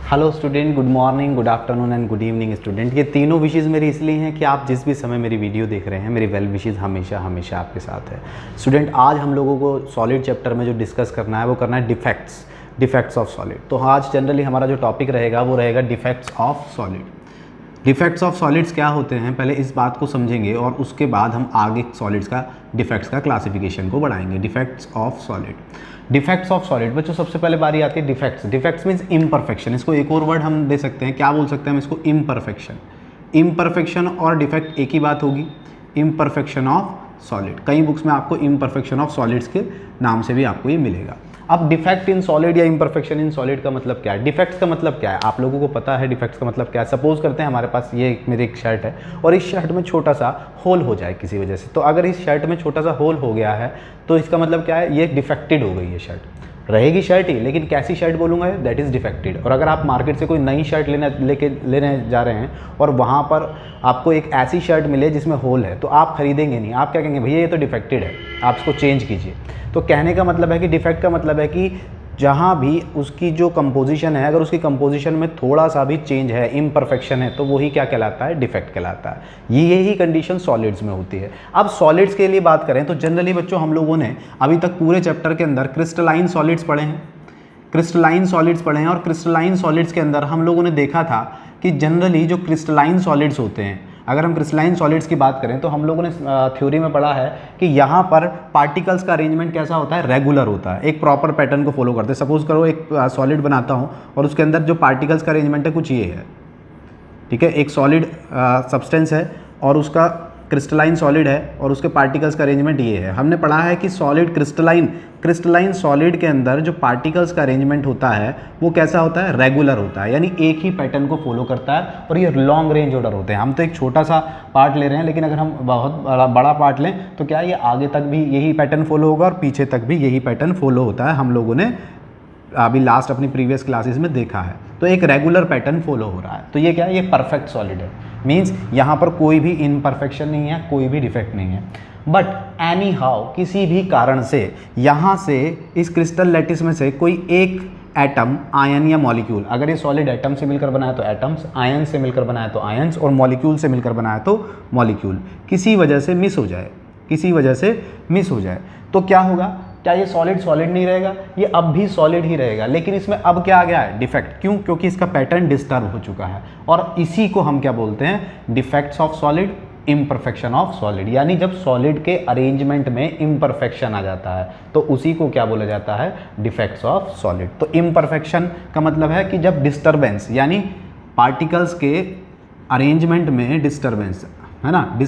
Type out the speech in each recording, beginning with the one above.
Hello student, good morning, good afternoon and good evening student. ये तीनों wishes मेरी इसलिए हैं कि आप जिस भी समय मेरी वीडियो देख रहे हैं, मेरी वेल विशेज़ हमेशा हमेशा आपके साथ है। स्टूडेंट, आज हम लोगों को सॉलिड चैप्टर में जो डिस्कस करना है वो करना है डिफेक्ट्स ऑफ सॉलिड। तो आज जनरली हमारा जो टॉपिक रहेगा वो रहेगा defects of solid. Defects of solids क्या होते हैं, पहले इस बात को समझेंगे और उसके बाद हम आगे सॉलिड्स का डिफेक्ट्स का क्लासिफिकेशन को बढ़ाएंगे। डिफेक्ट्स ऑफ सॉलिड बच्चों, सबसे पहले बारी आती है डिफेक्ट्स मीन्स इम्परफेक्शन। इसको एक और वर्ड हम दे सकते हैं, क्या बोल सकते हैं हम इसको? इम्परफेक्शन और डिफेक्ट एक ही बात होगी, इम्परफेक्शन ऑफ सॉलिड। कई बुक्स में आपको इम्परफेक्शन ऑफ सॉलिड्स के नाम से भी आपको ये मिलेगा। अब डिफेक्ट इन सॉलिड या इम्परफेक्शन इन सॉलिड का मतलब क्या है? डिफेक्ट्स का मतलब क्या है? आप लोगों को पता है डिफेक्ट्स का मतलब क्या है। सपोज करते हैं हमारे पास ये मेरी एक शर्ट है और इस शर्ट में छोटा सा होल हो जाए किसी वजह से, तो अगर इस शर्ट में छोटा सा होल हो गया है तो इसका मतलब क्या है? ये डिफेक्टेड हो गई है शर्ट। रहेगी शर्ट ही, लेकिन कैसी शर्ट बोलूँगा? That is defected. और अगर आप मार्केट से कोई नई शर्ट लेने जा रहे हैं और वहाँ पर आपको एक ऐसी शर्ट मिले जिसमें होल है, तो आप खरीदेंगे नहीं। आप क्या कहेंगे? भैया ये तो डिफेक्टेड है, आप इसको चेंज कीजिए। तो कहने का मतलब है कि डिफेक्ट का मतलब है कि जहाँ भी उसकी जो कंपोजिशन है, अगर उसकी कंपोजिशन में थोड़ा सा भी चेंज है, इम्परफेक्शन है, तो वही क्या कहलाता है? डिफेक्ट कहलाता है। यही कंडीशन सॉलिड्स में होती है। अब सॉलिड्स के लिए बात करें तो जनरली बच्चों हम लोगों ने अभी तक पूरे चैप्टर के अंदर क्रिस्टलाइन सॉलिड्स पढ़े हैं और क्रिस्टलाइन सॉलिड्स के अंदर हम लोगों ने देखा था कि जनरली जो क्रिस्टलाइन सॉलिड्स होते हैं, अगर हम क्रिस्टलाइन सॉलिड्स की बात करें तो हम लोगों ने थ्योरी में पढ़ा है कि यहाँ पर पार्टिकल्स का अरेंजमेंट कैसा होता है? रेगुलर होता है, एक प्रॉपर पैटर्न को फॉलो करते हैं। सपोज करो एक सॉलिड बनाता हूँ और उसके अंदर जो पार्टिकल्स का अरेंजमेंट है कुछ ये है, ठीक है। एक सॉलिड सब्सटेंस है और उसका क्रिस्टलाइन सॉलिड है और उसके पार्टिकल्स का अरेंजमेंट ये है। हमने पढ़ा है कि सॉलिड क्रिस्टलाइन सॉलिड के अंदर जो पार्टिकल्स का अरेंजमेंट होता है वो कैसा होता है? रेगुलर होता है, यानी एक ही पैटर्न को फॉलो करता है और ये लॉन्ग रेंज ऑर्डर होते हैं। हम तो एक छोटा सा पार्ट ले रहे हैं, लेकिन अगर हम बहुत बड़ा पार्ट लें तो क्या ये आगे तक भी यही पैटर्न फॉलो होगा और पीछे तक भी यही पैटर्न फॉलो होता है। हम लोगों ने अभी लास्ट अपनी प्रीवियस क्लासेस में देखा है। तो एक रेगुलर पैटर्न फॉलो हो रहा है, तो ये क्या है? ये परफेक्ट सॉलिड है। मीन्स यहाँ पर कोई भी इम्परफेक्शन नहीं है, कोई भी डिफेक्ट नहीं है। बट एनी हाउ, किसी भी कारण से यहाँ से इस क्रिस्टल लैटिस में से कोई एक एटम, आयन या मॉलिक्यूल, अगर ये सॉलिड एटम से मिलकर बना है तो एटम्स, आयन से मिलकर बना है तो आयन्स, और मॉलिक्यूल से मिलकर बना है तो मॉलिक्यूल, किसी वजह से मिस हो जाए तो क्या होगा? क्या ये सॉलिड नहीं रहेगा? ये अब भी सॉलिड ही रहेगा, लेकिन इसमें अब क्या आ गया है? डिफेक्ट। क्यों? क्योंकि इसका पैटर्न डिस्टर्ब हो चुका है। और इसी को हम क्या बोलते हैं? Defects of solid, imperfection of solid. यानी जब सॉलिड के अरेंजमेंट में इम्परफेक्शन आ जाता है तो उसी को क्या बोला जाता है? Defects of solid. तो इम्परफेक्शन का मतलब है कि जब डिस्टर्बेंस, यानी पार्टिकल्स के अरेंजमेंट में डिस्टर्बेंस है ना,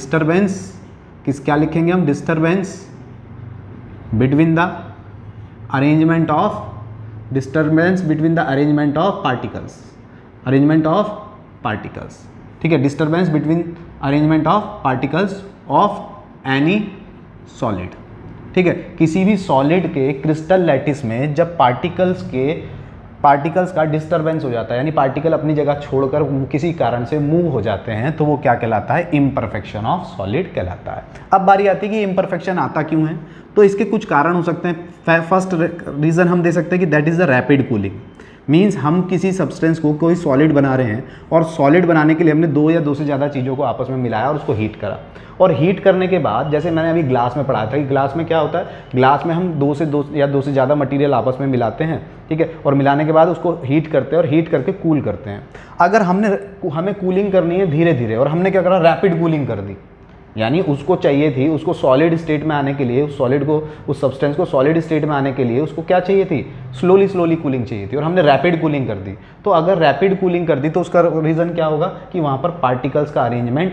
क्या लिखेंगे हम? Disturbance between the arrangement of particles, ठीक है। Disturbance between arrangement of particles of any solid, ठीक है। किसी भी सॉलिड के क्रिस्टल लैटिस में जब पार्टिकल्स का डिस्टर्बेंस हो जाता है, यानी पार्टिकल अपनी जगह छोड़कर किसी कारण से मूव हो जाते हैं, तो वो क्या कहलाता है? इम्परफेक्शन ऑफ सॉलिड कहलाता है। अब बारी आती है कि इम्परफेक्शन आता क्यों है? तो इसके कुछ कारण हो सकते हैं। फर्स्ट रीज़न हम दे सकते हैं कि that is the rapid cooling. Means हम किसी सब्सटेंस को कोई सॉलिड बना रहे हैं और सॉलिड बनाने के लिए हमने दो या दो से ज़्यादा चीज़ों को आपस में मिलाया और उसको हीट करा, और हीट करने के बाद, जैसे मैंने अभी ग्लास में पढ़ा था कि ग्लास में क्या होता है? ग्लास में हम दो से ज़्यादा मटेरियल आपस में मिलाते हैं, ठीक है, और मिलाने के बाद उसको हीट करते हैं और हीट करके कूल करते हैं। अगर हमें कूलिंग करनी है धीरे धीरे और हमने क्या करा? रैपिड कूलिंग कर दी, यानी उसको चाहिए थी, उसको सॉलिड स्टेट में आने के लिए, उस सब्सटेंस को सॉलिड स्टेट में आने के लिए उसको क्या चाहिए थी? स्लोली कूलिंग चाहिए थी, और हमने रैपिड कूलिंग कर दी। तो अगर रैपिड कूलिंग कर दी तो उसका रीज़न क्या होगा? कि वहाँ पर पार्टिकल्स का अरेंजमेंट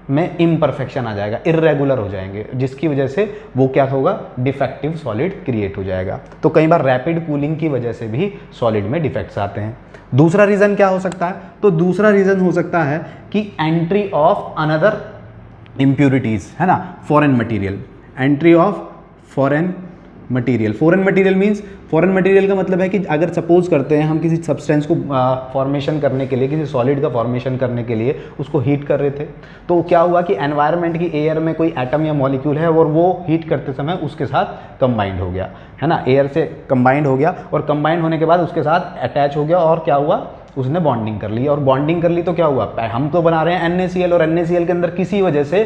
में इम्परफेक्शन आ जाएगा, इर्रेगुलर हो जाएंगे, जिसकी वजह से वो क्या होगा? डिफेक्टिव सॉलिड क्रिएट हो जाएगा। तो कई बार रैपिड कूलिंग की वजह से भी सॉलिड में डिफेक्ट्स आते हैं। दूसरा रीज़न क्या हो सकता है? तो दूसरा रीज़न हो सकता है कि एंट्री ऑफ अनदर इम्प्यूरिटीज़, है ना, foreign material, entry of foreign material means, foreign material का मतलब है कि अगर सपोज करते हैं हम किसी सब्सटेंस को फॉर्मेशन करने के लिए, किसी सॉलिड का फॉर्मेशन करने के लिए उसको हीट कर रहे थे, तो क्या हुआ कि एनवायरनमेंट की एयर में कोई एटम या मॉलिक्यूल है और वो हीट करते समय उसके साथ कंबाइंड हो गया, है ना, एयर से कंबाइंड हो गया, और कंबाइंड होने के बाद उसके साथ अटैच हो गया और क्या हुआ? उसने बॉन्डिंग कर ली, और बॉन्डिंग कर ली तो क्या हुआ, हम तो बना रहे हैं NaCl, और NaCl के अंदर किसी वजह से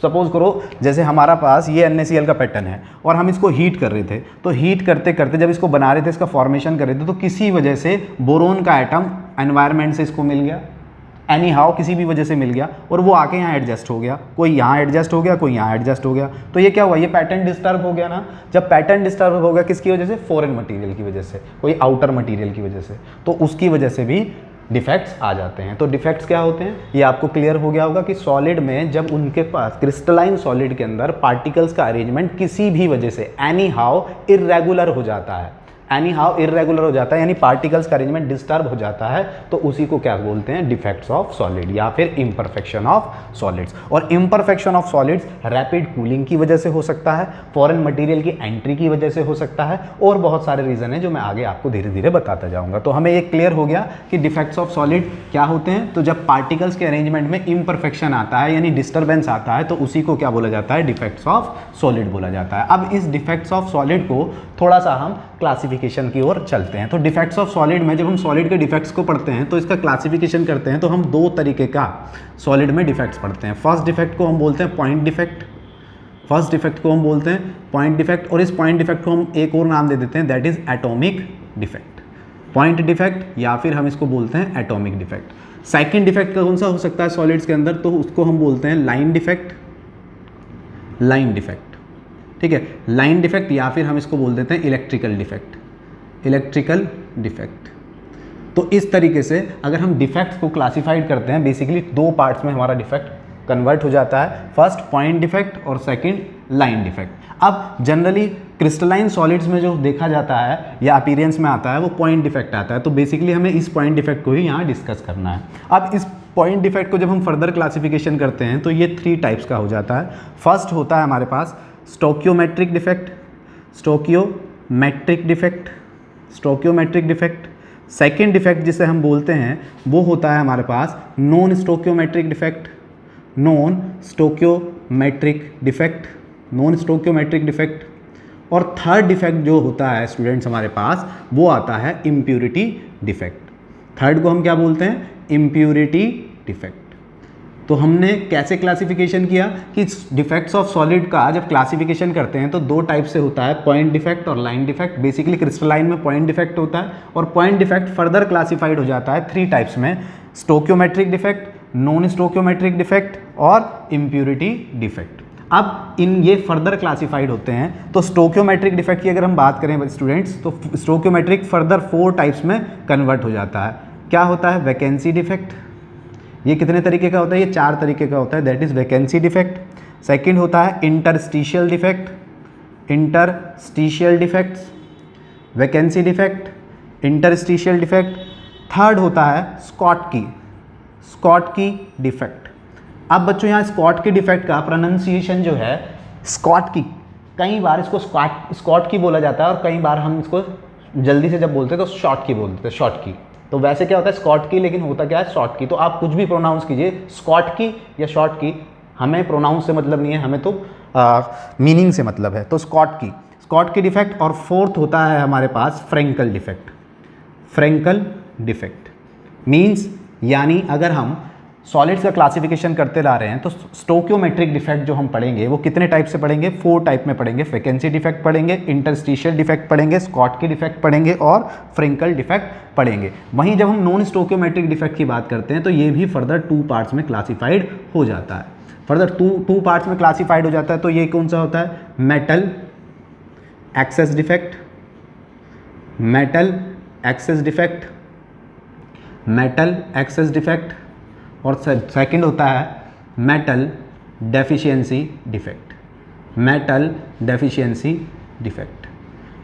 सपोज करो जैसे हमारा पास ये NaCl का पैटर्न है और हम इसको हीट कर रहे थे, तो हीट करते करते जब इसको बना रहे थे, इसका फॉर्मेशन कर रहे थे, तो किसी वजह से बोरोन का एटम एनवायरनमेंट से इसको मिल गया, एनी हाउ किसी भी वजह से मिल गया, और वो आके यहाँ एडजस्ट हो गया, कोई यहाँ एडजस्ट हो गया, कोई यहाँ एडजस्ट हो गया, तो ये क्या हुआ, ये पैटर्न डिस्टर्ब हो गया ना। जब पैटर्न डिस्टर्ब हो गया किसकी वजह से, फॉरेन मटेरियल की वजह से, कोई आउटर मटेरियल की वजह से, तो उसकी वजह से भी डिफेक्ट्स आ जाते हैं। तो डिफेक्ट्स क्या होते हैं, ये आपको क्लियर हो गया होगा कि सॉलिड में जब उनके पास क्रिस्टलाइन सॉलिड के अंदर पार्टिकल्स का अरेंजमेंट किसी भी वजह से एनी हाउ इर्रेगुलर हो जाता है, एनी हाउ इर्रेगुलर हो जाता है, यानी पार्टिकल्स का अरेंजमेंट डिस्टर्ब हो जाता है, तो उसी को क्या बोलते हैं, डिफेक्ट्स ऑफ सॉलिड या फिर इम्परफेक्शन ऑफ सॉलिड्स। और imperfection of solids rapid cooling की वजह से हो सकता है, फॉरेन मटेरियल की एंट्री की वजह से हो सकता है, और बहुत सारे रीज़न हैं जो मैं आगे आपको धीरे धीरे बताता जाऊँगा। तो हमें ये क्लियर हो गया कि डिफेक्ट्स ऑफ सॉलिड क्या होते हैं। तो जब पार्टिकल्स के अरेंजमेंट में इम्परफेक्शन आता है यानी डिस्टर्बेंस आता है, तो उसी को क्या बोला जाता है, डिफेक्ट्स ऑफ सॉलिड बोला जाता है। अब इस डिफेक्ट्स ऑफ सॉलिड को थोड़ा सा हम क्लासिफिकेशन की ओर चलते हैं। तो डिफेक्ट्स ऑफ सॉलिड में जब हम सॉलिड के डिफेक्ट्स को पढ़ते हैं तो इसका क्लासिफिकेशन करते हैं, तो हम दो तरीके का सॉलिड में डिफेक्ट्स पढ़ते हैं। फर्स्ट डिफेक्ट को हम बोलते हैं पॉइंट डिफेक्ट, फर्स्ट डिफेक्ट को हम बोलते हैं पॉइंट डिफेक्ट, और इस पॉइंट डिफेक्ट को हम एक और नाम दे देते हैं, that is atomic defect. Point defect या फिर हम इसको बोलते हैं एटॉमिक डिफेक्ट। सेकंड डिफेक्ट कौन सा हो सकता है सॉलिड्स के अंदर, तो उसको हम बोलते हैं लाइन डिफेक्ट, लाइन डिफेक्ट, ठीक है, लाइन डिफेक्ट, या फिर हम इसको बोल देते हैं इलेक्ट्रिकल डिफेक्ट, इलेक्ट्रिकल डिफेक्ट। तो इस तरीके से अगर हम डिफेक्ट्स को क्लासिफाइड करते हैं, बेसिकली दो पार्ट्स में हमारा डिफेक्ट कन्वर्ट हो जाता है, फर्स्ट पॉइंट डिफेक्ट और सेकंड लाइन डिफेक्ट। अब जनरली क्रिस्टलाइन सॉलिड्स में जो देखा जाता है या अपीयरेंस में आता है वो पॉइंट डिफेक्ट आता है, तो बेसिकली हमें इस पॉइंट डिफेक्ट को ही यहाँ डिस्कस करना है। अब इस पॉइंट डिफेक्ट को जब हम फर्दर क्लासिफिकेशन करते हैं तो ये 3 टाइप्स का हो जाता है। फर्स्ट होता है हमारे पास stoichiometric defect, stoichiometric defect, stoichiometric defect. Second defect जिसे हम बोलते हैं वो होता है हमारे पास non stoichiometric defect, non stoichiometric defect, non stoichiometric defect. और थर्ड डिफेक्ट जो होता है स्टूडेंट्स हमारे पास वो आता है इम्प्यूरिटी डिफेक्ट। थर्ड को हम क्या बोलते हैं, इम्प्यूरिटी डिफेक्ट। तो हमने कैसे क्लासिफिकेशन किया कि डिफेक्ट्स ऑफ सॉलिड का जब क्लासिफिकेशन करते हैं तो 2 टाइप से होता है, पॉइंट डिफेक्ट और लाइन डिफेक्ट। बेसिकली क्रिस्टलाइन में पॉइंट डिफेक्ट होता है, और पॉइंट डिफेक्ट फर्दर क्लासिफाइड हो जाता है 3 टाइप्स में, स्टोकियोमेट्रिक डिफेक्ट, नॉन स्टोकियोमेट्रिक डिफेक्ट और इम्प्यूरिटी डिफेक्ट। अब ये फर्दर क्लासिफाइड होते हैं। तो स्टोकियोमेट्रिक डिफेक्ट की अगर हम बात करें स्टूडेंट्स, तो स्टोकियोमेट्रिक फर्दर 4 टाइप्स में कन्वर्ट हो जाता है। क्या होता है, वैकेंसी डिफेक्ट, ये कितने तरीके का होता है, ये 4 तरीके का होता है, that is vacancy defect. Second होता है interstitial defect, interstitial defects, vacancy defect, interstitial defect. Third होता है स्कॉटकी, स्कॉटकी डिफेक्ट। अब बच्चों यहाँ स्कॉटकी डिफेक्ट का प्रोनाउंसिएशन जो है स्कॉटकी, कई बार इसको स्कॉटकी बोला जाता है और कई बार हम इसको जल्दी से जब बोलते हैं तो शॉर्ट की बोलते हैं, शॉर्ट की। तो वैसे क्या होता है स्कॉट की, लेकिन होता क्या है शॉर्ट की। तो आप कुछ भी प्रोनाउंस कीजिए, स्कॉट की या शॉर्ट की, हमें प्रोनाउंस से मतलब नहीं है, हमें तो मीनिंग से मतलब है। तो स्कॉट की डिफेक्ट। और फोर्थ होता है हमारे पास Frenkel defect, Frenkel defect means यानी अगर हम सॉलिड्स का क्लासिफिकेशन करते ला रहे हैं तो स्टोकियोमेट्रिक डिफेक्ट जो हम पढ़ेंगे वो कितने टाइप से पढ़ेंगे, 4 टाइप में पढ़ेंगे। वैकेंसी डिफेक्ट पढ़ेंगे, इंटरस्टिशियल डिफेक्ट पढ़ेंगे, स्कॉटकी डिफेक्ट पढ़ेंगे और फ्रेंकल डिफेक्ट पढ़ेंगे। वहीं जब हम नॉन स्टोकियोमेट्रिक डिफेक्ट की बात करते हैं तो ये भी फर्दर 2 पार्ट्स में क्लासिफाइड हो जाता है, फर्दर 2 पार्ट्स में क्लासिफाइड हो जाता है। तो ये कौन सा होता है, metal excess defect, metal excess defect, metal excess defect. और सेकंड होता है metal deficiency defect, metal deficiency defect.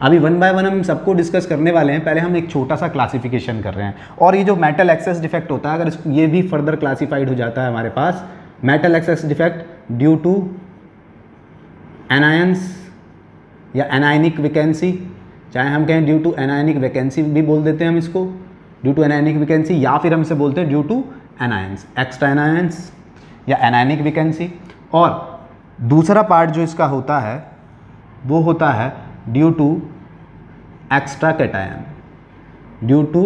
अभी 1 बाय 1 हम सबको डिस्कस करने वाले हैं, पहले हम एक छोटा सा क्लासिफिकेशन कर रहे हैं। और ये जो मेटल एक्सेस डिफेक्ट होता है, अगर ये भी फर्दर क्लासिफाइड हो जाता है हमारे पास, metal excess defect due to anions या एनायनिक वैकेंसी, चाहे हम कहें ड्यू टू एनायनिक वैकेंसी भी बोल देते हैं हम इसको, ड्यू टू एनायनिक वैकेंसी, या फिर हमसे बोलते हैं due to anions, extra anions या एनायनिक वैकेंसी। और दूसरा पार्ट जो इसका होता है वो होता है due to extra cation, due to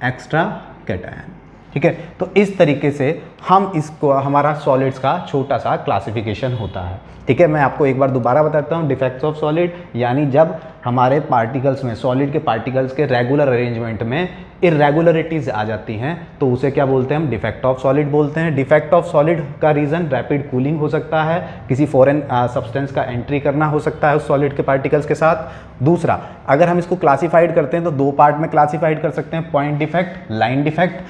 extra cation. ठीक है, तो इस तरीके से हम इसको, हमारा सॉलिड्स का छोटा सा क्लासिफिकेशन होता है। ठीक है, मैं आपको एक बार दोबारा बताता हूँ, डिफेक्ट्स ऑफ सॉलिड यानी जब हमारे पार्टिकल्स में, सॉलिड के पार्टिकल्स के रेगुलर अरेंजमेंट में इरेगुलरिटीज़ आ जाती हैं तो उसे क्या बोलते हैं, हम डिफेक्ट ऑफ सॉलिड बोलते हैं। डिफेक्ट ऑफ सॉलिड का रीज़न रैपिड कूलिंग हो सकता है, किसी फॉरेन सब्सटेंस का एंट्री करना हो सकता है उस सॉलिड के पार्टिकल्स के साथ। दूसरा, अगर हम इसको क्लासीफाइड करते हैं तो दो पार्ट में क्लासीफाइड कर सकते हैं, point defect, line defect.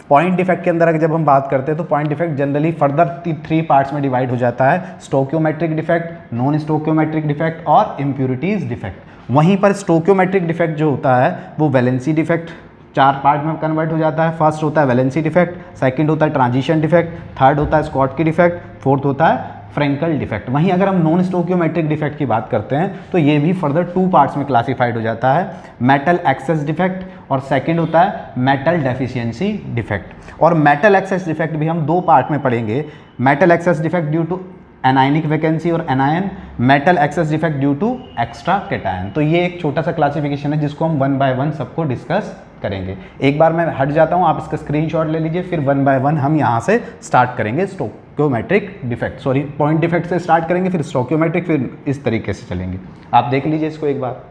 Point defect के अंदर अगर जब हम बात करते हैं तो point defect generally further 3 parts में डिवाइड हो जाता है, stoichiometric defect, non stoichiometric defect और इम्प्यूरिटीज डिफेक्ट। वहीं पर स्टोक्योमेट्रिक डिफेक्ट जो होता है वो वैलेंसी डिफेक्ट 4 पार्ट में कन्वर्ट हो जाता है। फर्स्ट होता है वैलेंसी डिफेक्ट, सेकंड होता है ट्रांजिशन डिफेक्ट, थर्ड होता है स्कॉटकी डिफेक्ट, फोर्थ होता है फ्रेंकल डिफेक्ट। वहीं अगर हम नॉन स्टोक्योमेट्रिक डिफेक्ट की बात करते हैं तो ये भी फर्दर 2 पार्ट्स में क्लासिफाइड हो जाता है, मेटल एक्सेस डिफेक्ट और सेकंड होता है मेटल डेफिशिएंसी डिफेक्ट। और मेटल एक्सेस डिफेक्ट भी हम 2 पार्ट में पढ़ेंगे, metal excess defect due to anionic vacancy और anion, metal excess defect due to extra cation. तो ये एक छोटा सा क्लासिफिकेशन है जिसको हम 1 बाय 1 सबको डिस्कस करेंगे। एक बार मैं हट जाता हूँ, आप इसका स्क्रीनशॉट ले लीजिए, फिर 1 बाय 1 हम यहाँ से स्टार्ट करेंगे। Stoichiometric defect, sorry point defect से स्टार्ट करेंगे, फिर स्टोक्योमेट्रिक, फिर इस तरीके से चलेंगे। आप देख लीजिए इसको एक बार।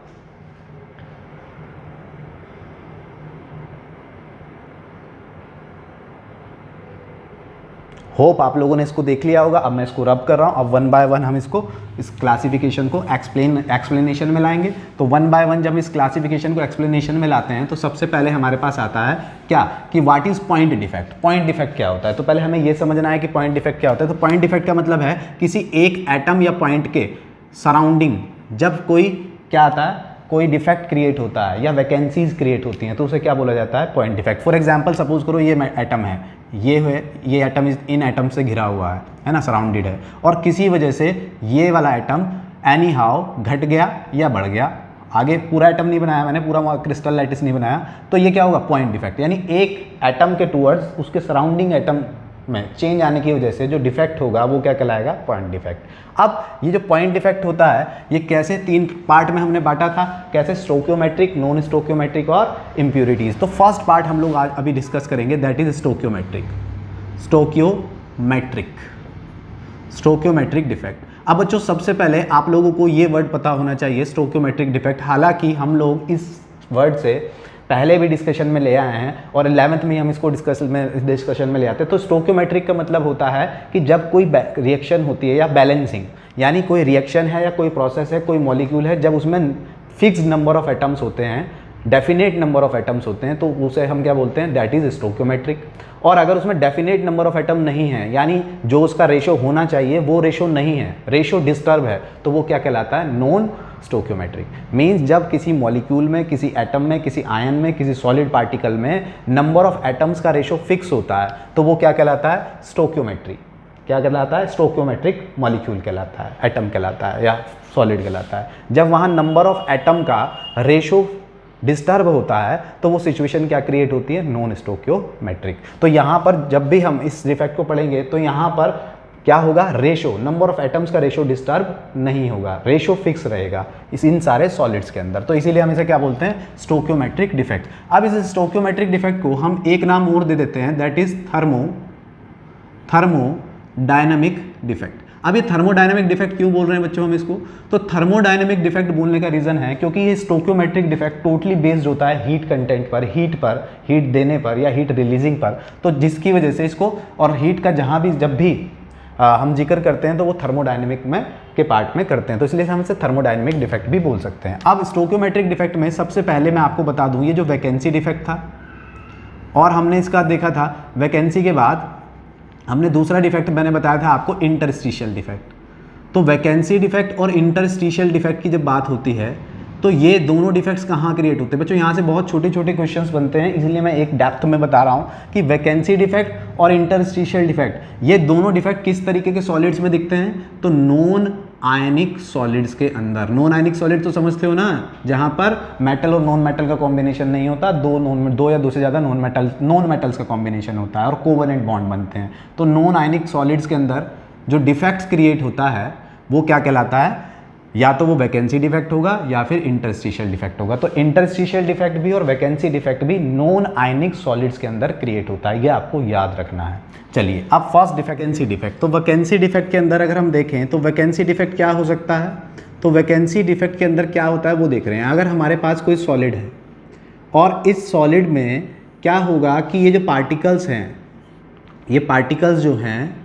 होप आप लोगों ने इसको देख लिया होगा। अब मैं इसको रब कर रहा हूँ, अब 1 बाय 1 हम इसको, इस क्लासिफिकेशन को एक्सप्लेनेशन में लाएंगे। तो 1 बाय 1 जब इस क्लासिफिकेशन को एक्सप्लेनेशन में लाते हैं तो सबसे पहले हमारे पास आता है क्या, कि what is point defect. Point defect क्या होता है, तो पहले हमें ये समझना है कि पॉइंट डिफेक्ट क्या होता है। तो पॉइंट डिफेक्ट का मतलब है किसी एक एटम या पॉइंट के सराउंडिंग जब कोई क्या आता है, कोई डिफेक्ट क्रिएट होता है या वैकेंसीज क्रिएट होती हैं तो उसे क्या बोला जाता है, point defect. For example suppose करो ये एटम है, ये एटम इन एटम से घिरा हुआ है ना, सराउंडेड है, और किसी वजह से ये वाला एटम एनी हाउ घट गया या बढ़ गया, आगे पूरा एटम नहीं बनाया मैंने, पूरा क्रिस्टल लैटिस नहीं बनाया, तो ये क्या होगा, पॉइंट डिफेक्ट। यानी एक एटम के टूवर्ड्स उसके सराउंडिंग एटम में चेंज आने की वजह से जो डिफेक्ट होगा वो क्या कहलाएगा, पॉइंट डिफेक्ट। अब ये जो पॉइंट डिफेक्ट होता है ये कैसे 3 पार्ट में हमने बांटा था, कैसे, स्टोक्योमेट्रिक, नॉन स्टोक्योमेट्रिक और इम्प्यूरिटीज। तो फर्स्ट पार्ट हम लोग आज अभी डिस्कस करेंगे, that is stoichiometric. Stoichiometric defect. अब बच्चों सबसे पहले आप लोगों को ये वर्ड पता होना चाहिए, स्टोक्योमेट्रिक डिफेक्ट। हालांकि हम लोग इस वर्ड से पहले भी डिस्कशन में ले आए हैं और 11th में हम इसको डिस्कशन में ले आते हैं। तो स्टोक्योमेट्रिक का मतलब होता है कि जब कोई रिएक्शन होती है या बैलेंसिंग, यानी कोई रिएक्शन है या कोई प्रोसेस है, कोई मॉलिक्यूल है, जब उसमें फिक्स्ड नंबर ऑफ एटम्स होते हैं, डेफिनेट नंबर ऑफ एटम्स होते हैं, तो उसे हम क्या बोलते हैं, दैट इज स्टोक्योमेट्रिक। और अगर उसमें डेफिनेट नंबर ऑफ एटम नहीं है, यानी जो उसका रेशो होना चाहिए वो रेशो नहीं है, रेशो डिस्टर्ब है, तो वो क्या कहलाता है, नॉन स्टोक्योमेट्रिक। मीन्स जब किसी मॉलिक्यूल में, किसी एटम में, किसी आयन में, किसी सॉलिड पार्टिकल में नंबर ऑफ एटम्स का रेशो फिक्स होता है तो वो क्या कहलाता है, स्टोक्योमेट्री। क्या कहलाता है, स्टोक्योमेट्रिक मॉलिक्यूल कहलाता है, एटम कहलाता है या सॉलिड कहलाता है। जब वहाँ नंबर ऑफ एटम का रेशो डिस्टर्ब होता है तो वो सिचुएशन क्या क्रिएट होती है, नॉन स्टोक्योमेट्रिक। तो यहाँ पर जब भी हम इस डिफेक्ट को पढ़ेंगे तो यहाँ पर क्या होगा, रेशो, नंबर ऑफ एटम्स का रेशो डिस्टर्ब नहीं होगा, रेशो फिक्स रहेगा इन सारे सॉलिड्स के अंदर। तो इसीलिए हम इसे क्या बोलते हैं, स्टोक्योमेट्रिक डिफेक्ट। अब इस स्टोक्योमेट्रिक डिफेक्ट को हम एक नाम और दे देते हैं, दैट इज थर्मोडायनामिक डिफेक्ट। अब ये थर्मोडायनामिक डिफेक्ट क्यों बोल रहे हैं बच्चों हम इसको, तो थर्मोडायनामिक डिफेक्ट बोलने का रीजन है क्योंकि ये स्टोक्योमेट्रिक डिफेक्ट टोटली बेस्ड होता है हीट कंटेंट पर, हीट देने पर या हीट रिलीजिंग पर। तो जिसकी वजह से इसको, और हीट का जहाँ भी जब भी हम जिक्र करते हैं तो वो थर्मोडायनेमिक में के पार्ट में करते हैं, तो इसलिए हम इसे थर्मोडायनेमिक डिफेक्ट भी बोल सकते हैं। अब स्टोक्योमेट्रिक डिफेक्ट में सबसे पहले मैं आपको बता दूं, ये जो वैकेंसी डिफेक्ट था और हमने इसका देखा था, वैकेंसी के बाद हमने दूसरा डिफेक्ट मैंने बताया था आपको, इंटरस्टिशियल डिफेक्ट। तो वैकेंसी डिफेक्ट और इंटरस्टिशियल डिफेक्ट की जब बात होती है तो ये दोनों डिफेक्ट्स कहाँ क्रिएट होते हैं बच्चों, यहाँ से बहुत छोटे छोटे क्वेश्चंस बनते हैं, इसलिए मैं एक डेप्थ में बता रहा हूँ कि वैकेंसी डिफेक्ट और इंटरस्टिशियल डिफेक्ट, ये दोनों डिफेक्ट किस तरीके के सॉलिड्स में दिखते हैं, तो नॉन आयनिक सॉलिड्स के अंदर। नॉन आयनिक सॉलिड तो समझते हो ना, जहाँ पर मेटल और नॉन मेटल का कॉम्बिनेशन नहीं होता, दो या दो से ज़्यादा नॉन मेटल्स का कॉम्बिनेशन होता है और कोवेलेंट बॉन्ड बनते हैं। तो नॉन आयनिक सॉलिड्स के अंदर जो डिफेक्ट्स क्रिएट होता है वो क्या कहलाता है, या तो वो वैकेंसी डिफेक्ट होगा या फिर इंटरस्टिशियल डिफेक्ट होगा। तो इंटरस्टिशियल डिफेक्ट भी और वैकेंसी डिफेक्ट भी नॉन आयनिक सॉलिड्स के अंदर क्रिएट होता है, ये आपको याद रखना है। चलिए अब फर्स्ट वैकेंसी डिफेक्ट। तो वैकेंसी डिफेक्ट के अंदर अगर हम देखें तो वैकेंसी डिफेक्ट क्या हो सकता है, तो वैकेंसी डिफेक्ट के अंदर क्या होता है वो देख रहे हैं। अगर हमारे पास कोई सॉलिड है और इस सॉलिड में क्या होगा कि ये जो पार्टिकल्स हैं, ये पार्टिकल्स जो हैं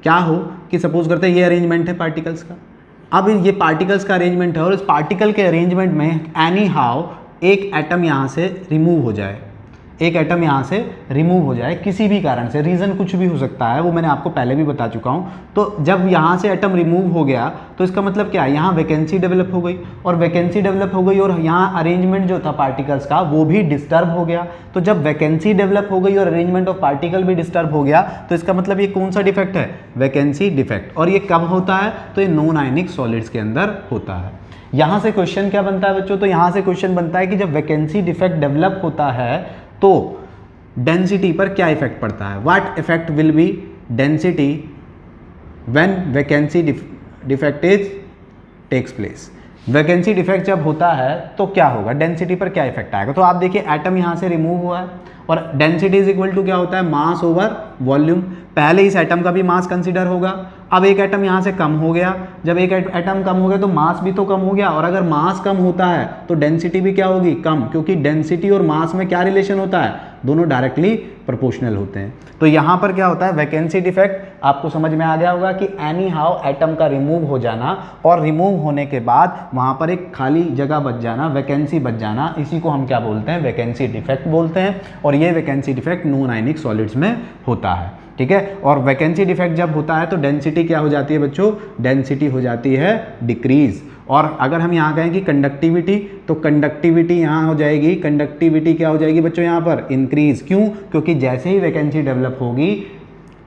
क्या हो कि सपोज करते हैं ये अरेंजमेंट है पार्टिकल्स का। अब ये पार्टिकल्स का अरेंजमेंट है और इस पार्टिकल के अरेंजमेंट में एनी हाउ एक एटम यहाँ से रिमूव हो जाए, एक एटम यहाँ से रिमूव हो जाए किसी भी कारण से, रीज़न कुछ भी हो सकता है, वो मैंने आपको पहले भी बता चुका हूँ। तो जब यहाँ से एटम रिमूव हो गया तो इसका मतलब क्या है, यहाँ वैकेंसी डेवलप हो गई, और वैकेंसी डेवलप हो गई और यहाँ अरेंजमेंट जो था पार्टिकल्स का वो भी डिस्टर्ब हो गया। तो जब वैकेंसी डेवलप हो गई और अरेंजमेंट ऑफ पार्टिकल भी डिस्टर्ब हो गया तो इसका मतलब ये कौन सा डिफेक्ट है, वैकेंसी डिफेक्ट। और ये कब होता है, तो ये नॉन आयनिक सॉलिड्स के अंदर होता है। यहाँ से क्वेश्चन क्या बनता है बच्चों, तो यहाँ से क्वेश्चन बनता है कि जब वैकेंसी डिफेक्ट डेवलप होता है तो डेंसिटी पर क्या इफेक्ट पड़ता है। What effect will be density when vacancy defect is takes place. Vacancy defect जब होता है तो क्या होगा, डेंसिटी पर क्या इफेक्ट आएगा। तो आप देखिए एटम यहाँ से रिमूव हुआ है और डेंसिटी इज इक्वल टू क्या होता है, मास ओवर वॉल्यूम। पहले इस एटम का भी मास कंसीडर होगा, अब एक एटम यहाँ से कम हो गया, जब एक एटम कम हो गया तो मास भी तो कम हो गया, और अगर मास कम होता है तो डेंसिटी भी क्या होगी, कम, क्योंकि डेंसिटी और मास में क्या रिलेशन होता है, दोनों डायरेक्टली प्रोपोर्शनल होते हैं। तो यहाँ पर क्या होता है, वैकेंसी डिफेक्ट आपको समझ में आ गया होगा कि एनी हाउ एटम का रिमूव हो जाना और रिमूव होने के बाद वहाँ पर एक खाली जगह बच जाना, वैकेंसी बच जाना, इसी को हम क्या बोलते हैं, वैकेंसी डिफेक्ट बोलते हैं। और ये vacancy defect non ionic solids में होता है, ठीक है। और वैकेंसी डिफेक्ट जब होता है तो डेंसिटी क्या हो जाती है बच्चों, डेंसिटी हो जाती है डिक्रीज। और अगर हम यहाँ कहें कि कंडक्टिविटी, तो कंडक्टिविटी यहाँ हो जाएगी, कंडक्टिविटी क्या हो जाएगी बच्चों यहाँ पर, इंक्रीज। क्यों, क्योंकि जैसे ही वैकेंसी डेवलप होगी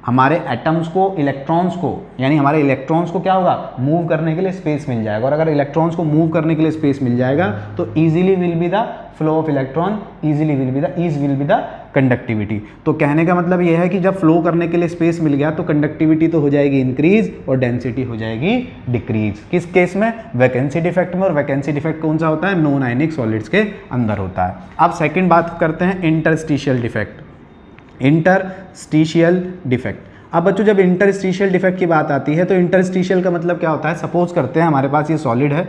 हमारे एटम्स को, इलेक्ट्रॉन्स को, यानी हमारे इलेक्ट्रॉन्स को क्या होगा, मूव करने के लिए स्पेस मिल जाएगा। और अगर इलेक्ट्रॉन्स को मूव करने के लिए स्पेस मिल जाएगा तो easily will be the flow of electron, easily will be the conductivity. तो कहने का मतलब यह है कि जब फ्लो करने के लिए स्पेस मिल गया तो कंडक्टिविटी तो हो जाएगी इंक्रीज और डेंसिटी हो जाएगी डिक्रीज। किस केस में, वैकेंसी डिफेक्ट में। और वैकेंसी डिफेक्ट कौन सा होता है, नॉन आयनिक सॉलिड्स के अंदर होता है। अब सेकेंड बात करते हैं इंटरस्टिशियल डिफेक्ट। Interstitial defect. अब बच्चों जब इंटरस्टिशियल डिफेक्ट की बात आती है तो इंटरस्टिशियल का मतलब क्या होता है, सपोज करते हैं हमारे पास ये सॉलिड है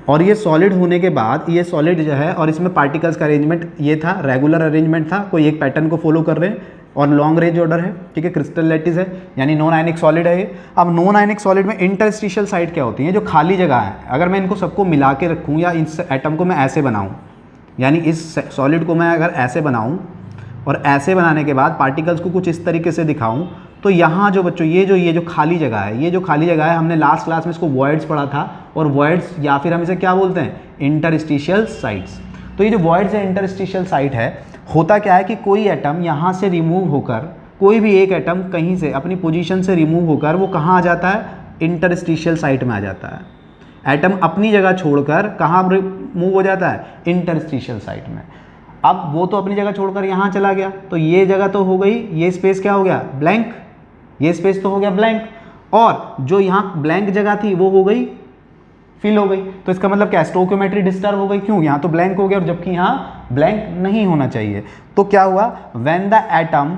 और ये सॉलिड होने के बाद ये सॉलिड जो है और इसमें पार्टिकल्स का अरेंजमेंट ये था, रेगुलर अरेंजमेंट था, कोई एक पैटर्न को फॉलो कर रहे हैं और लॉन्ग रेंज ऑर्डर है, ठीक है, क्रिस्टल लैटिस है, यानी नॉन आयनिक सॉलिड है ये। अब नॉन आयनिक सॉलिड में इंटरस्टिशियल साइड क्या होती है, जो खाली जगह है, अगर मैं इनको सबको मिला के रखूँ या इस एटम को मैं ऐसे बनाऊँ, यानी इस सॉलिड को मैं अगर ऐसे बनाऊँ और ऐसे बनाने के बाद पार्टिकल्स को कुछ इस तरीके से दिखाऊं, तो यहाँ जो बच्चों ये जो खाली जगह है, ये जो खाली जगह है, हमने लास्ट क्लास में इसको वॉइड्स पढ़ा था, और वॉइड्स या फिर हम इसे क्या बोलते हैं, इंटरस्टिशियल साइट्स। तो ये जो वॉइड्स है, इंटरस्टिशियल साइट है, होता क्या है कि कोई एटम यहाँ से रिमूव होकर, कोई भी एक एटम कहीं से अपनी पोजीशन से रिमूव होकर वो कहाँ आ जाता है, इंटरस्टिशियल साइट में आ जाता है। एटम अपनी जगह छोड़कर कहाँ मूव हो जाता है, इंटरस्टिशियल साइट में। अब वो तो अपनी जगह छोड़कर यहाँ चला गया, तो ये जगह तो हो गई, ये स्पेस क्या हो गया, ब्लैंक, ये स्पेस तो हो गया ब्लैंक, और जो यहाँ ब्लैंक जगह थी वो हो गई फिल हो गई। तो इसका मतलब क्या, स्टोइकियोमेट्री डिस्टर्ब हो गई, क्यों, यहाँ तो ब्लैंक हो गया और जबकि यहाँ ब्लैंक नहीं होना चाहिए। तो क्या हुआ, when the atom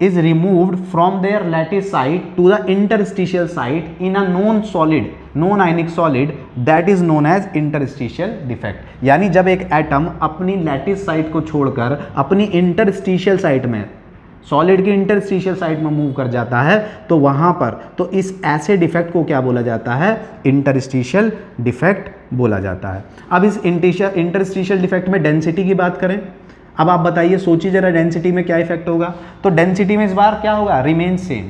is removed from their lattice site to the interstitial site in a known solid, non ionic solid, that is known as interstitial defect। यानी जब एक एटम अपनी लैटिस साइट को छोड़कर अपनी इंटरस्टिशियल साइट में, solid की interstitial site में मूव कर जाता है, तो वहाँ पर तो इस ऐसे डिफेक्ट को क्या बोला जाता है, इंटरस्टिशियल डिफेक्ट बोला जाता है। अब इस इंटरस्टिशियल डिफेक्ट में डेंसिटी की बात करें, अब आप बताइए, सोचिए जरा डेंसिटी में क्या इफेक्ट होगा। तो डेंसिटी में इस बार क्या होगा, रिमेन सेम।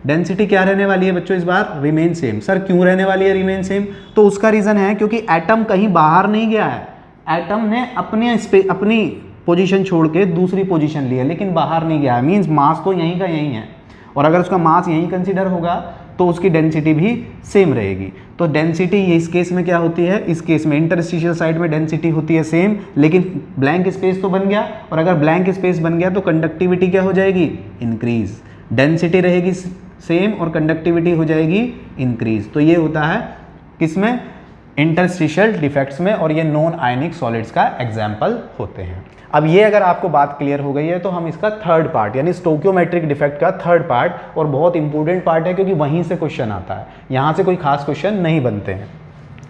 डेंसिटी क्या रहने वाली है बच्चों, इस बार रिमेन सेम। सर क्यों रहने वाली है रिमेन सेम, तो उसका रीजन है क्योंकि एटम कहीं बाहर नहीं गया है, एटम ने अपनी पोजीशन छोड़ के दूसरी पोजीशन ली है, लेकिन बाहर नहीं गया है, मीन्स मास तो यहीं का यहीं है, और अगर उसका मास यहीं कंसिडर होगा तो उसकी डेंसिटी भी सेम रहेगी। तो डेंसिटी इस केस में क्या होती है, इस केस में इंटरस्टिशियल साइड में डेंसिटी होती है सेम, लेकिन ब्लैंक स्पेस तो बन गया, और अगर ब्लैंक स्पेस बन गया तो कंडक्टिविटी क्या हो जाएगी, इंक्रीज। डेंसिटी रहेगी सेम और कंडक्टिविटी हो जाएगी इंक्रीज। तो ये होता है किसमें, इंटरस्टिशियल डिफेक्ट्स में, और ये नॉन आयनिक सॉलिड्स का एग्जाम्पल होते हैं। अब ये अगर आपको बात क्लियर हो गई है तो हम इसका थर्ड पार्ट यानी स्टोकियोमेट्रिक डिफेक्ट का थर्ड पार्ट, और बहुत इंपॉर्टेंट पार्ट है क्योंकि वहीं से क्वेश्चन आता है, यहाँ से कोई खास क्वेश्चन नहीं बनते हैं।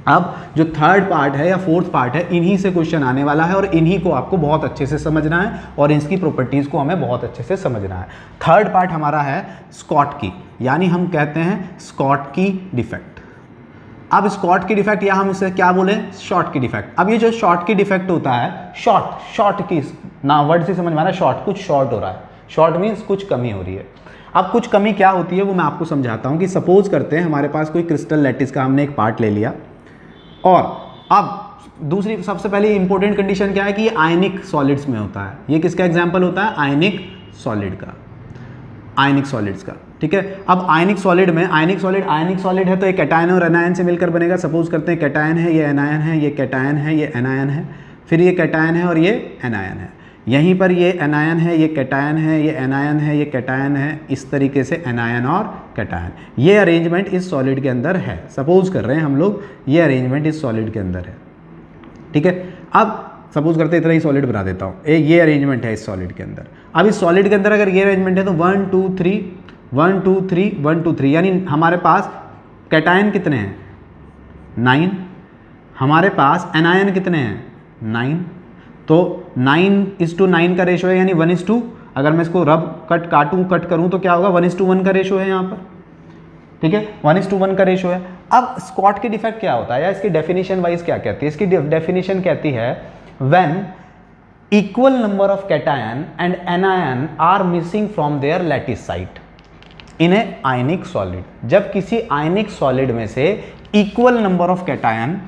अब जो थर्ड पार्ट है या फोर्थ पार्ट है, इन्हीं से क्वेश्चन आने वाला है और इन्हीं को आपको बहुत अच्छे से समझना है और इसकी प्रॉपर्टीज़ को हमें बहुत अच्छे से समझना है। थर्ड पार्ट हमारा है स्कॉटकी, यानी हम कहते हैं स्कॉटकी डिफेक्ट। अब स्कॉटकी डिफेक्ट या हम इसे क्या बोले, शॉर्टकी डिफेक्ट। अब ये जो शॉर्टकी डिफेक्ट होता है, शॉर्ट की ना वर्ड से समझ में आ रहा है, शॉर्ट, कुछ शॉर्ट हो रहा है, शॉर्ट मीन्स कुछ कमी हो रही है। अब कुछ कमी क्या होती है वो मैं आपको समझाता हूँ कि सपोज करते हैं हमारे पास कोई क्रिस्टल लैटिस का हमने एक पार्ट ले लिया, और अब दूसरी सबसे पहले इंपॉर्टेंट कंडीशन क्या है कि ये आयनिक सॉलिड्स में होता है। ये किसका एग्जांपल होता है, आयनिक सॉलिड का, आयनिक सॉलिड्स का, ठीक है। अब आयनिक सॉलिड में आयनिक सॉलिड है तो एक कैटायन और एनायन से मिलकर बनेगा। सपोज करते हैं कैटायन है, ये एनायन है, ये कैटायन है, ये एनायन है, फिर ये कैटायन है और ये एनायन है। यहीं पर ये एनायन है, ये कैटायन है, ये एनायन है, ये कैटायन है, इस तरीके से एनायन और कैटायन। ये अरेंजमेंट इस सॉलिड के अंदर है। सपोज कर रहे हैं हम लोग ये अरेंजमेंट इस सॉलिड के अंदर है, ठीक है। अब सपोज करते इतना ही सॉलिड बना देता हूँ, ये अरेंजमेंट है इस सॉलिड के अंदर। अब इस सॉलिड के अंदर अगर ये अरेंजमेंट है तो 1 2 3 1 2 3 1 2 3, यानी हमारे पास कैटायन कितने हैं, 9, हमारे पास एनायन कितने हैं, 9। तो 9:9 का रेशो है, यानी 1:2। अगर मैं इसको कट करूं तो क्या होगा, 1:1 का रेशो है यहाँ पर, ठीक है, 1:1 का रेशो है। अब स्कॉटकी डिफेक्ट क्या होता है या इसकी डेफिनेशन वाइज क्या कहती है, इसकी डेफिनेशन कहती है when equal number of cation and anion are missing from their lattice site in a ionic solid. जब किसी आयनिक सॉलिड में से equal number of cation,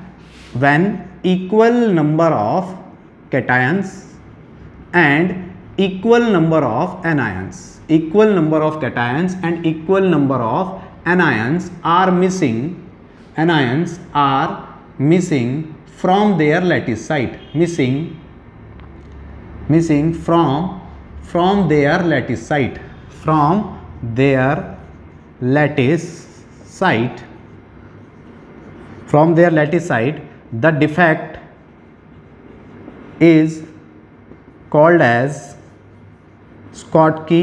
when equal number of cations and equal number of anions, equal number of cations and equal number of anions are missing from their lattice site, missing from their lattice site, from their lattice site, from their lattice site, the defect is called as Schottky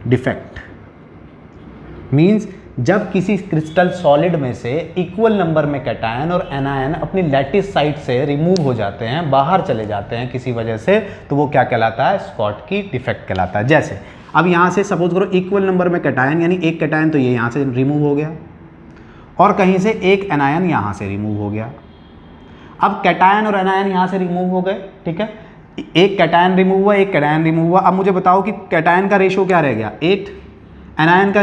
defect। Means जब किसी crystal solid में से equal number में cation और anion अपनी lattice site से remove हो जाते हैं, बाहर चले जाते हैं किसी वजह से, तो वो क्या कहलाता है, स्कॉटकी डिफेक्ट कहलाता है। जैसे अब यहाँ से सपोज करो इक्वल नंबर में कैटायन, यानी एक कैटायन तो ये यहाँ से रिमूव हो गया और कहीं से एक एनायन यहाँ से रिमूव हो गया। अब कैटायन और एनायन यहाँ से रिमूव हो गए, ठीक है, एक कैटायन रिमूव हुआ, एक कैटायन रिमूव हुआ। अब मुझे बताओ कि कैटायन का रेशो क्या रह गया, 8, एनायन का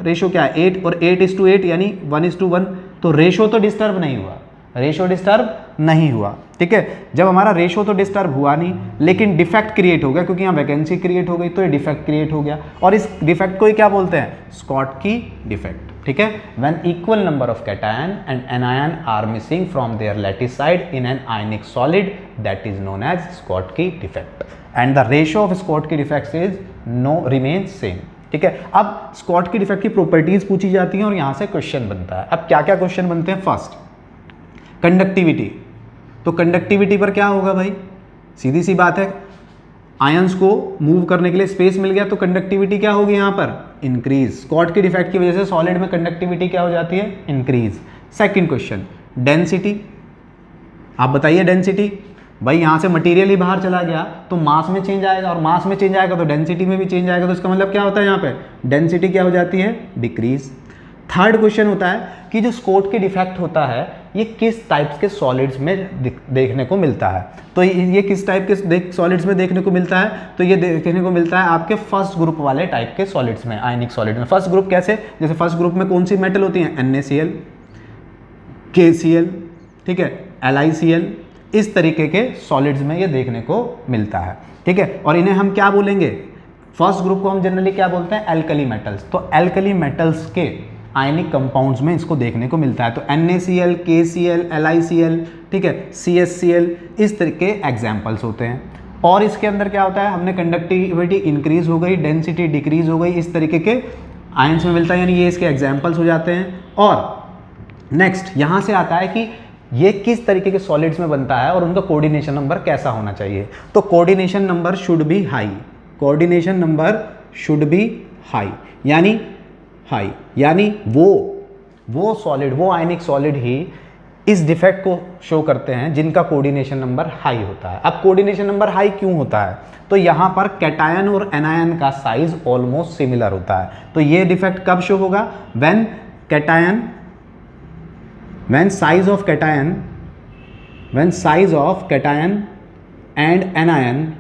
रेशो क्या है, 8, और 8:8 यानी 1:1। तो रेशो तो डिस्टर्ब नहीं हुआ, रेशो डिस्टर्ब नहीं हुआ, ठीक है। जब हमारा रेशो तो डिस्टर्ब हुआ नहीं, लेकिन डिफेक्ट क्रिएट हो गया क्योंकि यहाँ वैकेंसी क्रिएट हो गई, तो ये डिफेक्ट क्रिएट हो गया, और इस डिफेक्ट को ही क्या बोलते हैं, स्कॉटकी डिफेक्ट, ठीक है। When equal number of cation and anion are missing from their lattice side in an ionic solid, that is known as Schottky defect, and the ratio of Schottky defects is remain same, ठीक है। अब Schottky defect की properties पूछी जाती हैं और यहाँ से क्वेश्चन बनता है। अब क्या क्या क्वेश्चन बनते हैं, फर्स्ट कंडक्टिविटी। तो कंडक्टिविटी पर क्या होगा भाई, सीधी सी बात है, आयंस को मूव करने के लिए स्पेस मिल गया तो कंडक्टिविटी क्या होगी यहाँ पर, इंक्रीज। स्कॉटकी डिफेक्ट की वजह से सॉलिड में कंडक्टिविटी क्या हो जाती है, इंक्रीज। सेकंड क्वेश्चन डेंसिटी, आप बताइए डेंसिटी। भाई यहाँ से मटेरियल ही बाहर चला गया तो मास में चेंज आएगा, और मास में चेंज आएगा तो डेंसिटी में भी चेंज आएगा, तो इसका मतलब क्या होता है, यहाँ पे डेंसिटी क्या हो जाती है, डिक्रीज। थर्ड क्वेश्चन होता है कि जो स्कॉटकी डिफेक्ट होता है ये किस टाइप्स के सॉलिड्स में देखने को मिलता है। तो ये किस टाइप के सॉलिड्स में देखने को मिलता है, तो ये देखने को मिलता है आपके फर्स्ट ग्रुप वाले टाइप के सॉलिड्स में, आयनिक सॉलिड में। फर्स्ट ग्रुप कैसे, जैसे फर्स्ट ग्रुप में कौन सी मेटल होती हैं, NaCl, KCl, ठीक है, LiCl, इस तरीके के सॉलिड्स में ये देखने को मिलता है, ठीक है। और इन्हें हम क्या बोलेंगे, फर्स्ट ग्रुप को हम जनरली क्या बोलते हैं, एल्कली मेटल्स। तो एल्कली मेटल्स के आयनिक कंपाउंड्स में इसको देखने को मिलता है। तो NaCl, KCl, LiCl, ठीक है, CHCl, इस तरह के एग्जाम्पल्स होते हैं। और इसके अंदर क्या होता है, हमने कंडक्टिविटी इंक्रीज हो गई, डेंसिटी डिक्रीज हो गई, इस तरीके के आयंस में मिलता है, यानी ये इसके एग्जाम्पल्स हो जाते हैं। और नेक्स्ट यहाँ से आता है कि ये किस तरीके के सॉलिड्स में बनता है और उनका कोऑर्डिनेशन नंबर कैसा होना चाहिए। तो coordination number should be high, coordination number should be high, यानी वो सॉलिड, वो आयनिक सॉलिड ही इस डिफेक्ट को शो करते हैं जिनका कोऑर्डिनेशन नंबर हाई होता है। अब कोऑर्डिनेशन नंबर हाई क्यों होता है, तो यहाँ पर कैटायन और एनायन का साइज ऑलमोस्ट सिमिलर होता है। तो ये डिफेक्ट कब शो होगा, when size of cation and anion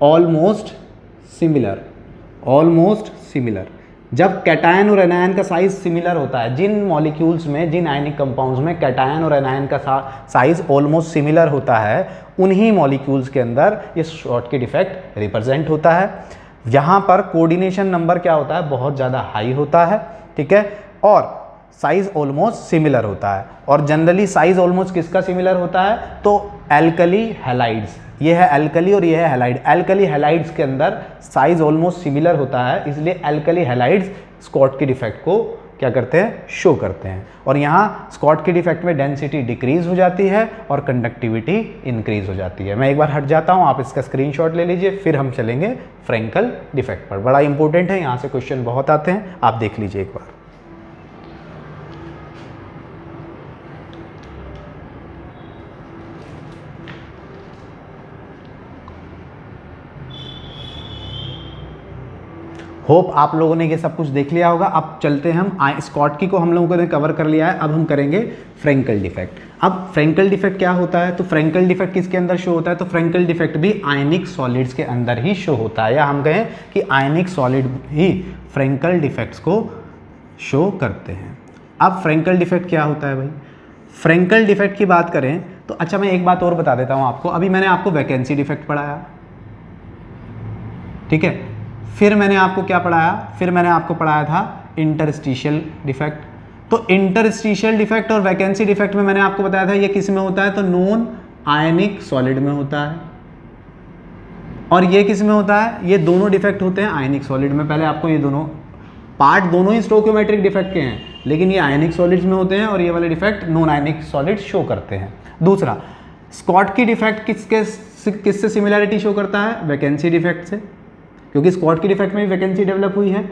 almost similar, जब कैटायन और एनायन का साइज सिमिलर होता है, जिन मॉलिक्यूल्स में, जिन आयनिक कंपाउंड्स में कैटायन और एनायन का साइज ऑलमोस्ट सिमिलर होता है, उन्हीं मॉलिक्यूल्स के अंदर ये शॉर्टकी डिफेक्ट रिप्रेजेंट होता है। यहाँ पर कोऑर्डिनेशन नंबर क्या होता है, बहुत ज़्यादा हाई होता है, ठीक है, और साइज ऑलमोस्ट सिमिलर होता है। और जनरली साइज ऑलमोस्ट किसका सिमिलर होता है, तो एल्कली हैलाइड्स, ये है एल्कली और ये है हैलाइड। एल्कली हैलाइड्स के अंदर साइज ऑलमोस्ट सिमिलर होता है, इसलिए एल्कली हैलाइड्स स्कॉटकी डिफेक्ट को क्या करते हैं, शो करते हैं। और यहाँ स्कॉटकी डिफेक्ट में डेंसिटी डिक्रीज हो जाती है और कंडक्टिविटी इंक्रीज हो जाती है। मैं एक बार हट जाता हूँ, आप इसका स्क्रीनशॉट ले लीजिए, फिर हम चलेंगे फ्रेंकल डिफेक्ट पर। बड़ा इंपॉर्टेंट है, यहाँ से क्वेश्चन बहुत आते हैं, आप देख लीजिए एक बार। होप आप लोगों ने ये सब कुछ देख लिया होगा। अब चलते हैं हम, स्कॉटकी को हम लोगों ने कवर कर लिया है, अब हम करेंगे फ्रेंकल डिफेक्ट। अब फ्रेंकल डिफेक्ट क्या होता है, तो फ्रेंकल डिफेक्ट किसके अंदर शो होता है, तो फ्रेंकल डिफेक्ट भी आयनिक सॉलिड्स के अंदर ही शो होता है, या हम कहें कि आयनिक सॉलिड ही फ्रेंकल डिफेक्ट्स को शो करते हैं। अब फ्रेंकल डिफेक्ट क्या होता है भाई, फ्रेंकल डिफेक्ट की बात करें तो अच्छा मैं एक बात और बता देता हूँ आपको। अभी मैंने आपको वैकेंसी डिफेक्ट पढ़ाया, ठीक है, फिर मैंने आपको क्या पढ़ाया, फिर मैंने आपको पढ़ाया था इंटरस्टिशियल डिफेक्ट। तो इंटरस्टिशियल डिफेक्ट और वैकेंसी डिफेक्ट में मैंने आपको बताया था ये किस में होता है, तो नॉन आयनिक सॉलिड में होता है। और ये किस में होता है, ये दोनों डिफेक्ट होते हैं आयनिक सॉलिड में। पहले आपको ये दोनों पार्ट दोनों ही स्टोकियोमेट्रिक डिफेक्ट के हैं, लेकिन ये आयनिक सॉलिड्स में होते हैं और ये वाले defect non ionic solid show करते हैं। दूसरा, स्कॉटकी डिफेक्ट किससे सिमिलरिटी शो करता है, वैकेंसी डिफेक्ट से, क्योंकि स्कॉटकी डिफेक्ट में भी वैकेंसी डेवलप हुई है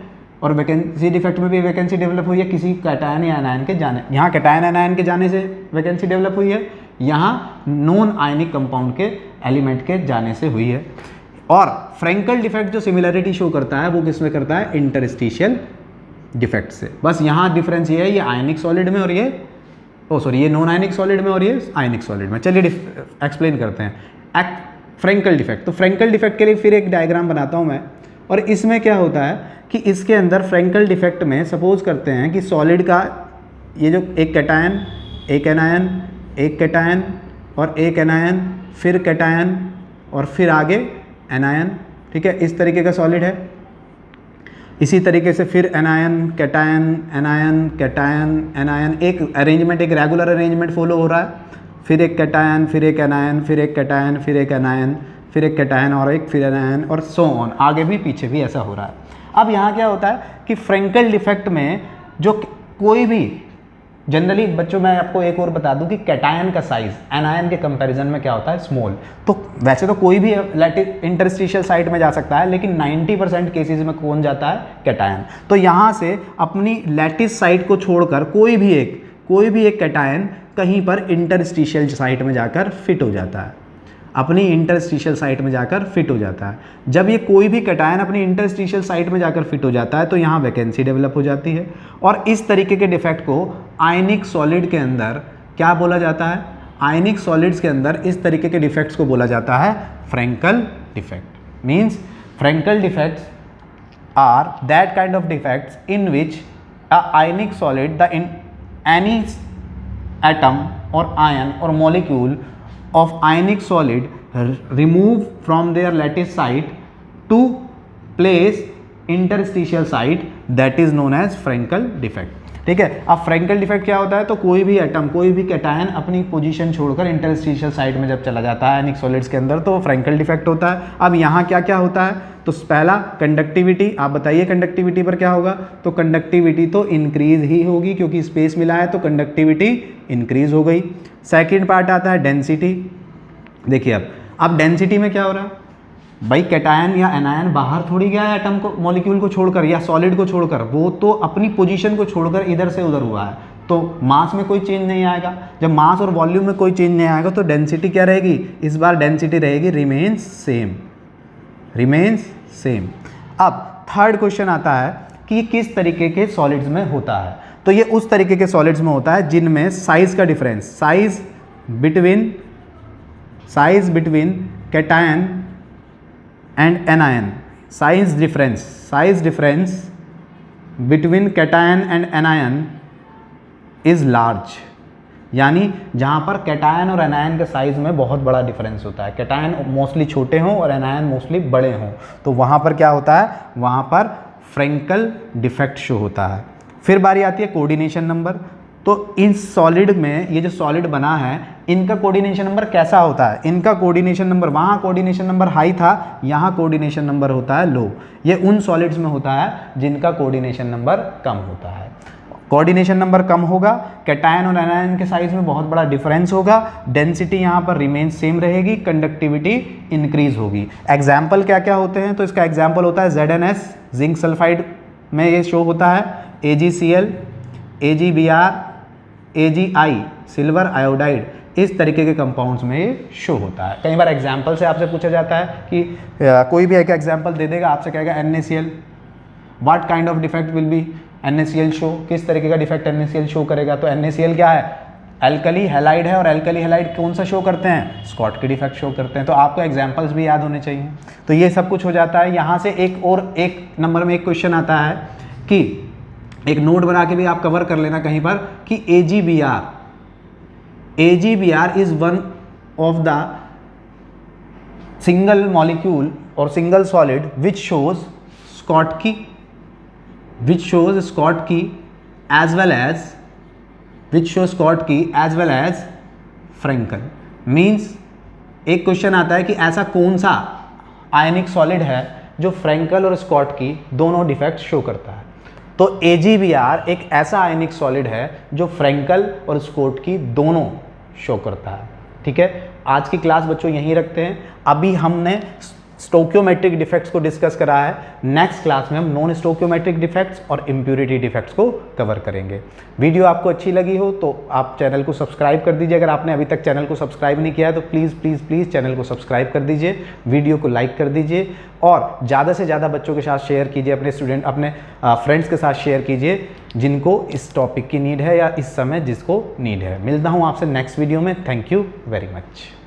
और वैकेंसी डिफेक्ट में भी वैकेंसी डेवलप हुई है किसी कैटायन या एनायन के जाने, यहाँ कैटायन एनायन के जाने से वैकेंसी डेवलप हुई है, यहाँ नॉन आयनिक कंपाउंड के एलिमेंट के जाने से हुई है। और फ्रेंकल डिफेक्ट जो सिमिलरिटी शो करता है वो किसमें करता है, इंटरस्टिशियल डिफेक्ट से। बस यहाँ डिफरेंस ये है, ये आयनिक सॉलिड में और ये ये नॉन आयनिक सॉलिड में और ये आयनिक सॉलिड में। चलिए एक्सप्लेन करते हैं फ्रेंकल डिफेक्ट। तो फ्रेंकल डिफेक्ट के लिए फिर एक डायग्राम बनाता हूँ मैं, और इसमें क्या होता है कि इसके अंदर फ्रेंकल डिफेक्ट में सपोज करते हैं कि सॉलिड का ये जो एक कैटायन, एक एनायन, एक कैटायन और एक एनायन, फिर कैटायन और फिर आगे एनायन, ठीक है, इस तरीके का सॉलिड है। इसी तरीके से फिर anion, cation, anion, cation, anion, एक अरेंजमेंट, एक रेगुलर अरेंजमेंट फॉलो हो रहा है। फिर एक कैटायन, फिर एक एनायन, फिर एक कैटायन, फिर एक एनायन, फिर एक कैटायन और एक फिर एनायन, और सो ऑन, आगे भी पीछे भी ऐसा हो रहा है। अब यहाँ क्या होता है कि फ्रेंकल डिफेक्ट में जो कोई भी जनरली बच्चों, मैं आपको एक और बता दूं कि कैटायन का साइज एनायन के कंपैरिजन में क्या होता है, स्मॉल। तो वैसे तो कोई भी इंटरस्टिशियल साइट में जा सकता है, लेकिन 90% केसेस में कौन जाता है, कैटायन। तो यहाँ से अपनी लैटिस साइट को छोड़कर कोई भी एक कैटायन कहीं पर इंटरस्टिशियल साइट में जाकर फिट हो जाता है, अपनी इंटरस्टिशियल साइट में जाकर फिट हो जाता है। जब ये कोई भी कैटायन अपनी इंटरस्टिशियल साइट में जाकर फिट हो जाता है तो यहाँ वैकेंसी डेवलप हो जाती है। और इस तरीके के डिफेक्ट को आयनिक सॉलिड के अंदर क्या बोला जाता है, आयनिक सॉलिड्स के अंदर इस तरीके के डिफेक्ट्स को बोला जाता है Frenkel defect. Means Frenkel defects are that kind of defects in which a ionic solid the in any atom or ion or molecule of ionic solid remove from their lattice site to place interstitial site, that is known as Frenkel defect. ठीक है। अब Frenkel defect क्या होता है, तो कोई भी atom, कोई भी कैटायन अपनी पोजीशन छोड़कर इंटरस्टिशियल साइड में जब चला जाता है आयनिक सॉलिड्स के अंदर, तो फ्रैंकल डिफेक्ट होता है। अब यहाँ क्या क्या होता है, तो पहला कंडक्टिविटी, आप बताइए कंडक्टिविटी पर क्या होगा, तो कंडक्टिविटी तो इंक्रीज ही होगी क्योंकि स्पेस मिला है, तो कंडक्टिविटी इंक्रीज हो गई। सेकेंड पार्ट आता है डेंसिटी। देखिए अब डेंसिटी में क्या हो रहा है भाई, कैटायन या एनायन बाहर थोड़ी गया है एटम को, मॉलिक्यूल को छोड़कर या सॉलिड को छोड़कर, वो तो अपनी पोजीशन को छोड़कर इधर से उधर हुआ है, तो मास में कोई चेंज नहीं आएगा। जब मास और वॉल्यूम में कोई चेंज नहीं आएगा तो डेंसिटी क्या रहेगी, इस बार डेंसिटी रहेगी रिमेन्स सेम, रिमेन्स सेम। अब थर्ड क्वेश्चन आता है कि ये किस तरीके के सॉलिड्स में होता है, तो ये उस तरीके के सॉलिड्स में होता है जिनमें साइज का difference, size between cation and anion, size difference between cation and anion is large, यानी जहाँ पर कैटायन और एनायन के साइज में बहुत बड़ा डिफरेंस होता है, कैटायन मोस्टली छोटे हों और एनायन मोस्टली बड़े हों, तो वहाँ पर क्या होता है, वहाँ पर फ्रैंकल डिफेक्ट शो होता है। फिर बारी आती है कोऑर्डिनेशन नंबर। तो इस सॉलिड में, ये जो सॉलिड बना है, इनका कोऑर्डिनेशन नंबर कैसा होता है, इनका कोऑर्डिनेशन नंबर, वहाँ कोऑर्डिनेशन नंबर हाई था, यहाँ कोऑर्डिनेशन नंबर होता है लो। ये उन सॉलिड्स में होता है जिनका कोऑर्डिनेशन नंबर कम होता है। कोऑर्डिनेशन नंबर कम होगा, कैटायन और एनायन के साइज में बहुत बड़ा डिफरेंस होगा, डेंसिटी यहाँ पर रिमेन सेम रहेगी, कंडक्टिविटी इंक्रीज होगी। एग्जाम्पल क्या क्या होते हैं, तो इसका एग्जाम्पल होता है ZnS, जिंक सल्फाइड में ये शो होता है, AgCl, AgBr, AgI, silver iodide, इस तरीके के कंपाउंड्स में ये शो होता है। कई बार एग्जाम्पल से आपसे पूछा जाता है कि कोई भी एक एग्जाम्पल दे देगा, आपसे कहेगा NaCl, what kind of defect will be NaCl show, किस तरीके का डिफेक्ट NaCl शो करेगा, तो NaCl क्या है, एल्कली हैलाइड है, और एल्कली हैलाइड कौन सा शो करते हैं, स्कॉट के डिफेक्ट शो करते हैं। तो आपको एग्जाम्पल्स भी याद होने चाहिए। तो ये सब कुछ हो जाता है। यहाँ से एक नंबर में एक क्वेश्चन आता है कि एक नोट बना के भी आप कवर कर लेना कहीं पर कि AgBr is one of the single molecule और single solid which shows Schottky as well as Frenkel. Means एक क्वेश्चन आता है कि ऐसा कौन सा आयनिक सॉलिड है जो फ्रैंकल और स्कॉट की दोनों डिफेक्ट शो करता है। तो AgBr एक ऐसा आयनिक सॉलिड है जो फ्रैंकल और स्कॉट की दोनों शो करता है। ठीक है, आज की क्लास बच्चों यहीं रखते हैं। अभी हमने स्टोकियोमेट्रिक डिफेक्ट्स को डिस्कस करा है, नेक्स्ट क्लास में हम नॉन स्टोकियोमेट्रिक डिफेक्ट्स और इम्प्यूरिटी डिफेक्ट्स को कवर करेंगे। वीडियो आपको अच्छी लगी हो तो आप चैनल को सब्सक्राइब कर दीजिए। अगर आपने अभी तक चैनल को सब्सक्राइब नहीं किया है तो प्लीज़ चैनल को सब्सक्राइब कर दीजिए, वीडियो को लाइक कर दीजिए और ज़्यादा से ज़्यादा बच्चों के साथ शेयर कीजिए, अपने फ्रेंड्स के साथ शेयर कीजिए जिनको इस टॉपिक की नीड है या इस समय जिसको नीड है। मिलता हूँ आपसे नेक्स्ट वीडियो में। Thank you very much.